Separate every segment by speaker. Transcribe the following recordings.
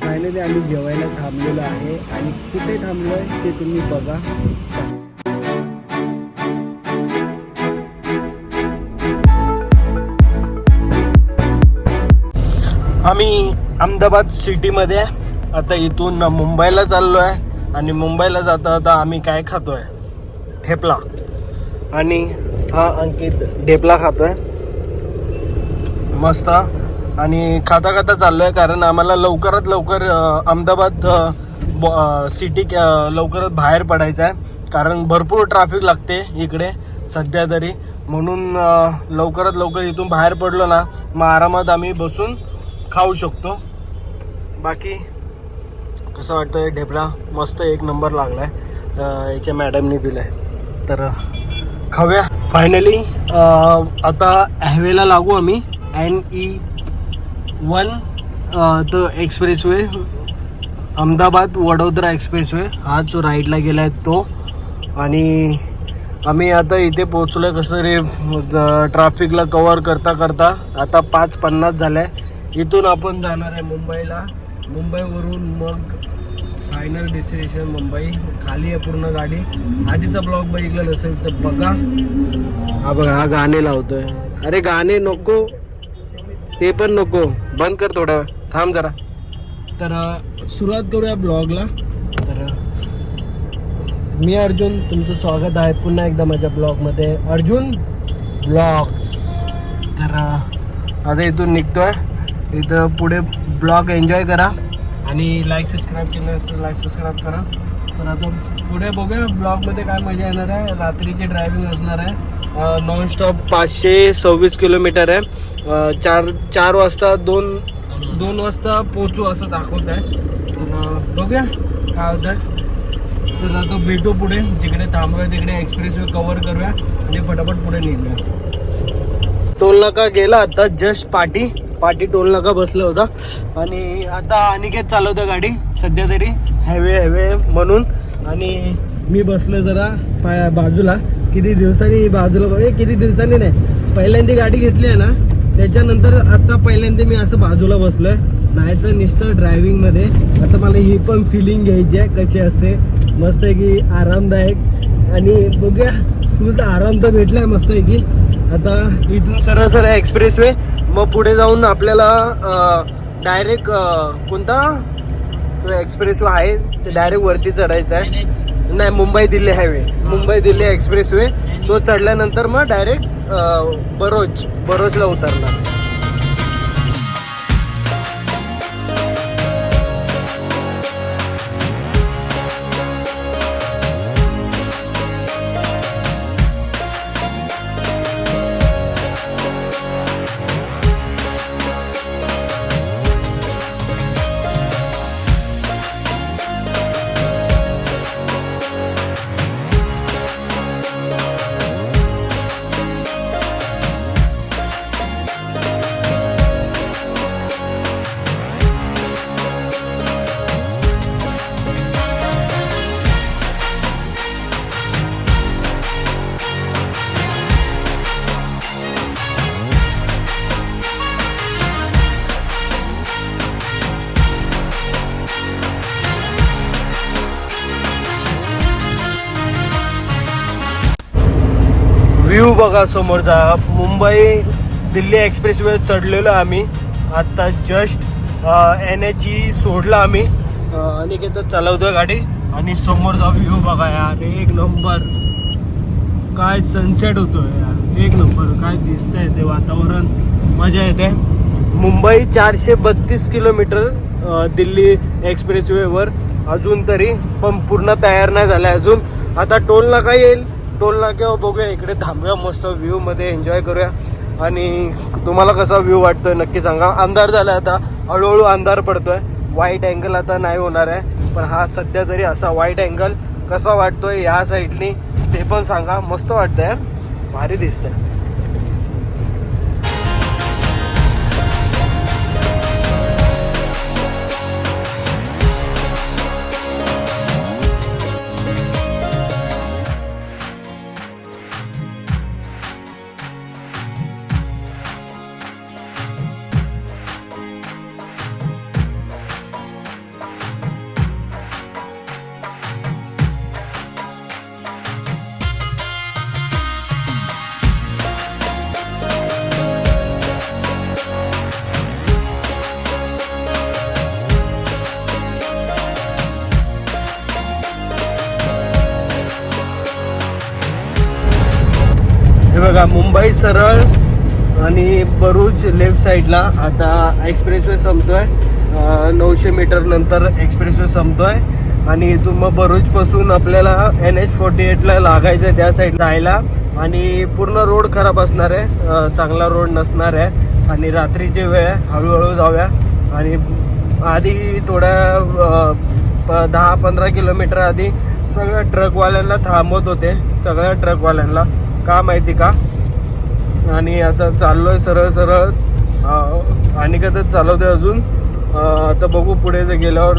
Speaker 1: Finally आम्ही जेवायला थांबलेलो आहे आणि कुठे थांबलो आहे ते तुम्ही बघा. आम्ही अहमदाबाद सिटीमध्ये आता इथून मुंबईला चाललो आहे आणि मुंबईला जाता आता आम्ही काय खातोय, ठेपला. आणि हा अंकित ढेपला खातोय मस्त. आणि खाता खाता चाललो आहे कारण आम्हाला लवकरात लवकर अहमदाबाद सिटी लवकरात बाहेर पडायचं आहे कारण भरपूर ट्रॅफिक लागते इकडे सध्या तरी. म्हणून लवकरात लवकर इथून बाहेर पडलो ना मग आरामात आम्ही बसून खाऊ शकतो. बाकी कसं वाटतंय ढेपला? मस्त एक नंबर लागला आहे, याच्या मॅडमनी दिला आहे तर खाऊया. फायनली आता हायवेला लागू आम्ही. NE1 the expressway, Ahmedabad Vadodara expressway हा जो राईडला गेला आहे तो. आणि आम्ही आता इथे पोचलो आहे. कसं रे ट्रॅफिकला कवर करता करता आता 5:50 झालं आहे. इथून आपण जाणार आहे मुंबईला. मुंबईवरून मग फायनल डेस्टिनेशन मुंबई. खाली आहे पूर्ण गाडी. आधीचा ब्लॉग बघितला नसेल तर बघा. हा बघा, हा गाणे लावतोय. अरे गाणे नको, ते पण नको, बंद कर थोडा वेळ, थांब जरा. तर सुरुवात करूया ब्लॉगला. तर मी अर्जुन, तुमचं स्वागत आहे पुन्हा एकदा माझ्या ब्लॉगमध्ये, अर्जुन ब्लॉग्स. तर आता इथून निघतोय. इथं पुढे ब्लॉग एन्जॉय करा आणि लाईक सबस्क्राईब केलं असेल लाईक सबस्क्राईब करा. तर आता पुढे बघूया ब्लॉगमध्ये काय मजा येणार आहे. रात्रीची ड्रायव्हिंग असणार आहे. नॉनस्टॉप 526 किलोमीटर आहे. 4 वाजता 2 वाजता पोचू असं दाखवत आहे. तर बघूया काय होतं आहे. तर आता भेटू पुढे, जिकडे थांबूया तिकडे एक्सप्रेसवे कवर करूया आणि फटाफट पुढे निघूया. टोल नाका गेला आता जस्ट. पाटी टोल नाका बसला होता आणि आता अनिकेत चालवतं गाडी सध्या तरी हायवे म्हणून. आणि मी बसलो जरा बाजूला. किती दिवसांनी नाही, पहिल्यांदा गाडी घेतली आहे ना त्याच्यानंतर आता पहिल्यांदा मी असं बाजूला बसलोय. नाही तर नुसतं ड्रायव्हिंगमध्ये आता मला ही पण फिलिंग घ्यायची आहे कशी असते. मस्त आहे की आरामदायक. आणि बघूया फुल आराम तर भेटलाय मस्त आहे की. आता इथून सरळ एक्सप्रेसवे, मग पुढे जाऊन आपल्याला डायरेक्ट कोणता एक्सप्रेसवे आहे ते डायरेक्ट वरती चढायचं आहे. नाही, मुंबई दिल्ली हायवे, मुंबई दिल्ली एक्सप्रेसवे. तो चढल्यानंतर मग डायरेक्ट बरोजला उतरणार. व्ह्यू बघा समोरचा. मुंबई दिल्ली एक्सप्रेसवे चढलेलो आम्ही आता जस्ट. NH सोडला आम्ही. अनिकेतच चालवतोय गाडी. आणि समोरचा व्ह्यू बघा यार, एक नंबर. काय सनसेट होतोय यार, एक नंबर. काय दिसतंय ते वातावरण, मजा येते. मुंबई 432 किलोमीटर दिल्ली एक्सप्रेसवेवर अजून तरी, पण पूर्ण तयार नाही झालं अजून. आता टोल नाका येईल, टोल नाक्यावर बघूया, इकडे थांबूया, मस्त व्ह्यू मध्ये एन्जॉय करूया. आणि तुम्हाला कसा व्ह्यू वाटतोय नक्की सांगा. अंधार झाला आता, हळूहळू अंधार पडतोय. वाईट अँगल आता नाही होणार आहे, पण हा सध्या तरी असा वाईट अँगल कसा वाटतोय या साईडनी ते पण सांगा. मस्त वाटतंय यार, भारी दिसतंय. बघा मुंबई सरळ आणि भरूच लेफ्ट साईडला. आता एक्सप्रेसवे संपतोय, 900 मीटर नंतर एक्सप्रेसवे संपतोय आणि इथून मग भरूचपासून आपल्याला NH48ला लागायचं आहे त्या साईड जायला. आणि पूर्ण रोड खराब असणार आहे, चांगला रोड नसणार आहे. आणि रात्रीची वेळ आहे, हळूहळू जाऊया. आणि आधी थोड्या 10-15 किलोमीटर आधी सगळ्या ट्रकवाल्यांना थांबवत होते, सगळ्या ट्रकवाल्यांना, का माहिती का. आणि आता चाललोय सरळ सरळ आणि कधीच चालवते अजून. आता बघू पुढे जर गेल्यावर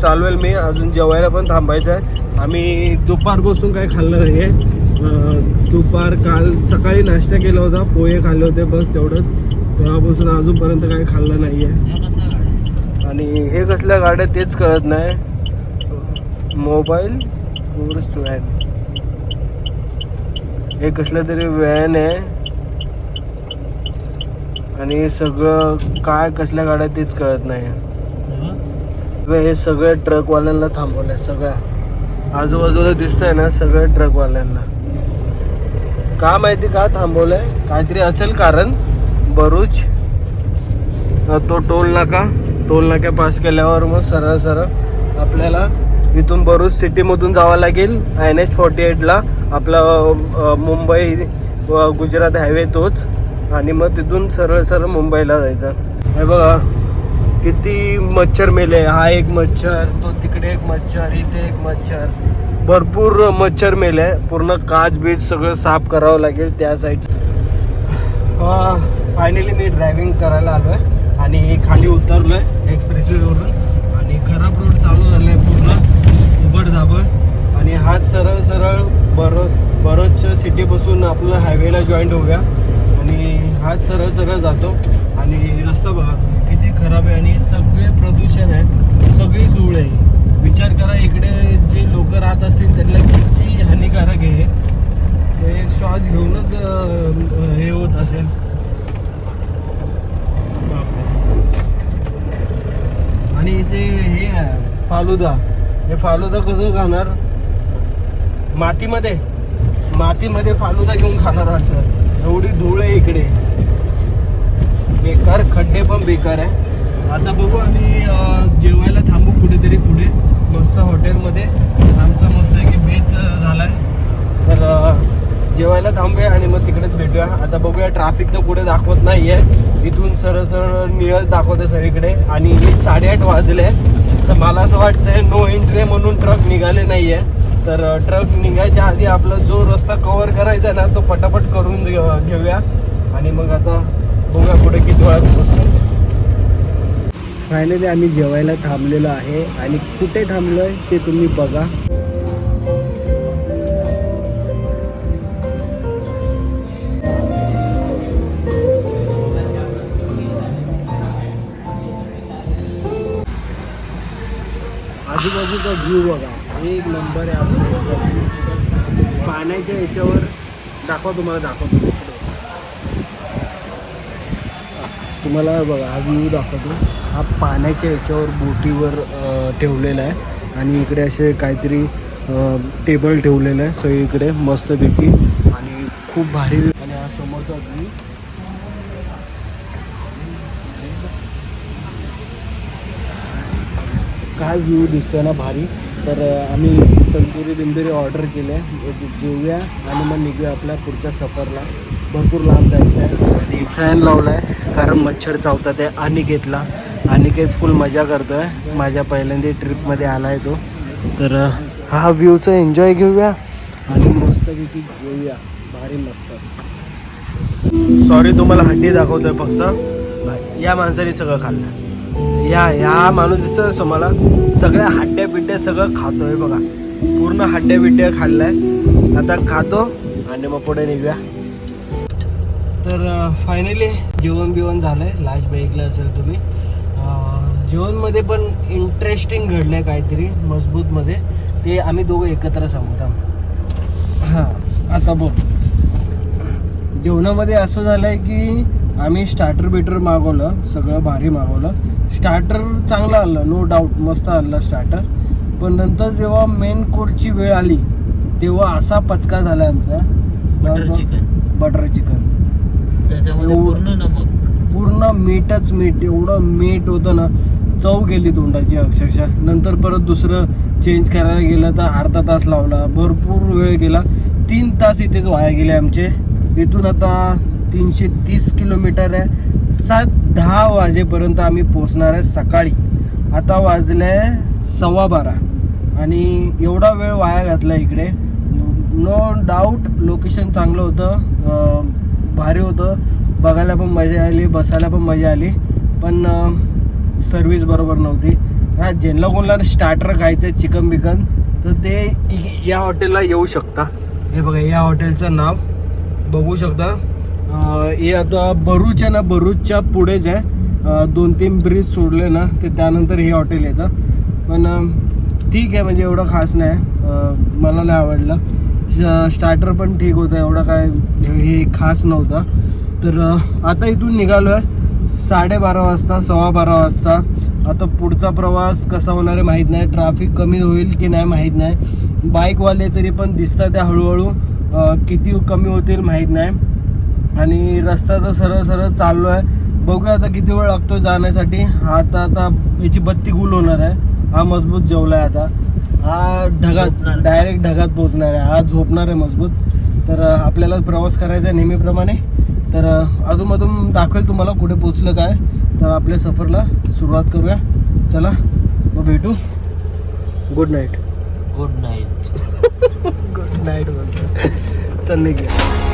Speaker 1: चालवेल मी. अजून जेवायला पण थांबायचं आहे. आम्ही दुपारपासून काही खाल्लं नाही आहे. दुपार काल सकाळी नाश्ता केला होता, पोहे खाल्ले होते बस तेवढंच. तेव्हापासून अजूनपर्यंत काही खाल्लं नाही आहे. आणि हे कसल्या गाड्या तेच कळत नाही. मोबाईल टुरिस्ट व्हॅन, हे कसलं तरी व्हॅन आहे. आणि सगळं काय कसल्या गाड्या तेच कळत नाही. हे सगळ्या ट्रकवाल्यांना थांबवलंय, सगळ्या आजूबाजूला दिसतंय ना, सगळ्या ट्रकवाल्यांना. का माहिती का थांबवलंय, काहीतरी असेल कारण. भरूच तो टोल नाका पास केल्यावर मग सरळ सरळ आपल्याला इथून भरूच सिटीमधून जावं लागेल NH48ला, आपला मुंबई गुजरात हायवे तोच. आणि मग तिथून सरळ सरळ मुंबईला जायचं. हे बघा किती मच्छर मेले. हा एक मच्छर, तो तिकडे एक मच्छर, इथे एक मच्छर, भरपूर मच्छर मेले. पूर्ण काच बीच सगळं साफ करावं लागेल त्या साईड. फायनली मी ड्रायव्हिंग करायला आलो आहे आणि खाली उतरलो आहे एक्सप्रेसवेवरून. आणि खराब रोड चालू झाला आहे पूर्ण उबडधाबड. आणि हा सरळ सरळ भरूच सिटीपासून आपलं हायवेला जॉईंट होऊया. आणि हा सरळ सरळ जातो. आणि रस्ता बघा किती खराब आहे आणि सगळे प्रदूषण आहे, सगळी धूळ आहे. विचार करा इकडे जे लोक राहत असतील त्यांना किती हानिकारक आहे. ते श्वास घेऊनच हे होत असेल. आणि इथे हे फालुदा, हे फालुदा कसं खाणार, मातीमध्ये फालुदा घेऊन खाणार वाटतं. एवढी धूळ आहे इकडे, बेकार, खड्डे पण बेकार आहे. आता बघू आम्ही जेवायला थांबू कुठेतरी पुढे मस्त हॉटेलमध्ये. आमचा मस्त की बेत झालाय, तर जेवायला थांबूया आणि मग तिकडेच भेटूया. आता बघूया, ट्रॅफिक तर पुढे दाखवत नाही आहे, इथून सरळ सरळ निळच दाखवते सगळीकडे. आणि 8:30 वाजले, तर मला असं वाटतंय नो एंट्री म्हणून ट्रक निघाले नाही आहे. तर ट्रक निघायच्या आधी आपला जो रस्ता कव्हर करायचा आहे ना, तो पटापट करून घेऊया. आणि मग आता बघूया पुढे किती वेळात पोहोचतो. फायनली आम्ही जेवायला थांबलेलो आहे. आणि कुठे थांबलोय ते तुम्ही बघा. आजूबाजूचा व्ह्यू बघा, एक नंबर आहे. आजूबाजूचा पाण्याच्या याच्यावर दाखवतो तुम्हाला बघा, हा व्ह्यू दाखवतो. हा पाण्याच्या याच्यावर बोटीवर ठेवलेला आहे. आणि इकडे असे काहीतरी टेबल ठेवलेलं आहे सगळीकडे मस्तपैकी. आणि खूप भारी. आणि हा समोरचा व्ह्यू, काय व्ह्यू दिसतोय ना भारी. तर आम्ही तंदुरी ऑर्डर केले, जेवूया आणि मग निघूया आपल्या पुढच्या सफरला. भरपूर लांब जायचं आहे. आणि फॅन लावला आहे कारण मच्छर चावतात आहे. अनिकेत फुल मजा करतो आहे, माझ्या पहिल्यांदा ट्रिपमध्ये आला आहे तो. तर हा व्ह्यूचा एन्जॉय घेऊया आणि मस्तपैकी जेवूया, भारी मस्त. सॉरी तुम्हाला हड्डी दाखवतोय फक्त. या माणसाने सगळं खाल्लं. या माणूस दिसतो तुम्हाला, सगळ्या हड्ड्या बिड्ड्या सगळं खातोय बघा. पूर्ण हड्ड्या बिड्ड्या खाल्लाय. आता खातो आणि मग पुढे निघूया. तर फायनली जेवण झालंय. लास्ट बाईकला असेल तुम्ही. जेवणमध्ये पण इंटरेस्टिंग घडलंय काहीतरी मजबूतमध्ये. ते आम्ही दोघं एकत्र सांगतो. हां, आता बोल. जेवणामध्ये असं झालंय की आम्ही स्टार्टर मागवलं, सगळं भारी मागवलं. स्टार्टर चांगलं आणलं, नो डाऊट, मस्त आणलं स्टार्टर. पण नंतर जेव्हा मेन कोर्सची वेळ आली तेव्हा असा पचका झाला आमचा. Butter chicken.
Speaker 2: त्याच्यामध्ये पूर्ण नमक,
Speaker 1: पूर्ण मीठच मीठ, एवढं मीठ होतं ना, चव गेली तोंडाची अक्षरशः. नंतर परत दुसरं चेंज करायला गेलं तर अर्धा तास लावला, भरपूर वेळ गेला. 3 तास इथेच वाया गेले आमचे. इथून आता 330 किलोमीटर आहे. 10:30 वाजेपर्यंत आम्ही पोचणार आहे सकाळी. आता वाजले 12:15 आणि एवढा वेळ वाया घातला इकडे. नो डाऊट लोकेशन चांगलं होतं, भारी होतं, बघायला पण मजा आली, बसायला पण मजा आली, पण सर्विस बरोबर नव्हती. हा, ज्यांना कोणाला स्टार्टर खायचं आहे चिकन बिकन तर ते या हॉटेलला येऊ शकता. हे बघा, या हॉटेलचं नाव बघू शकता. हे आता भरूच आहे ना, भरूचच्या पुढेच आहे. 2-3 ब्रिज सोडले ना ते त्यानंतर हे हॉटेल येतं. पण ठीक आहे, म्हणजे एवढं खास नाही, मला नाही आवडलं. स्टार्टर पण ठीक होतं, एवढं काय हे खास नव्हतं. तर आता इथून निघालो आहे 12:30 वाजता, 12:15 वाजता. आता पुढचा प्रवास कसा होणार आहे माहीत नाही, ट्रॅफिक कमी होईल की नाही माहीत नाही. बाईकवाले तरी पण दिसतात त्या हळूहळू, किती कमी होतील माहीत नाही. आणि रस्ता तर सरळ सरळ चाललो आहे, बघूया आता किती वेळ लागतो जाण्यासाठी. आता याची बत्ती गुल होणार आहे. हा मजबूत जेवला आहे आता, हा ढगात डायरेक्ट ढगात पोचणार आहे, हा झोपणार आहे मजबूत. तर आपल्याला प्रवास करायचा आहे नेहमीप्रमाणे. तर अधूनमधून दाखवेल तुम्हाला कुठे पोचलं काय. तर आपल्या सफरला सुरुवात करूया. चला मग भेटू. Good night.
Speaker 2: Good night.
Speaker 1: Good night बोलतो. चल निघूया.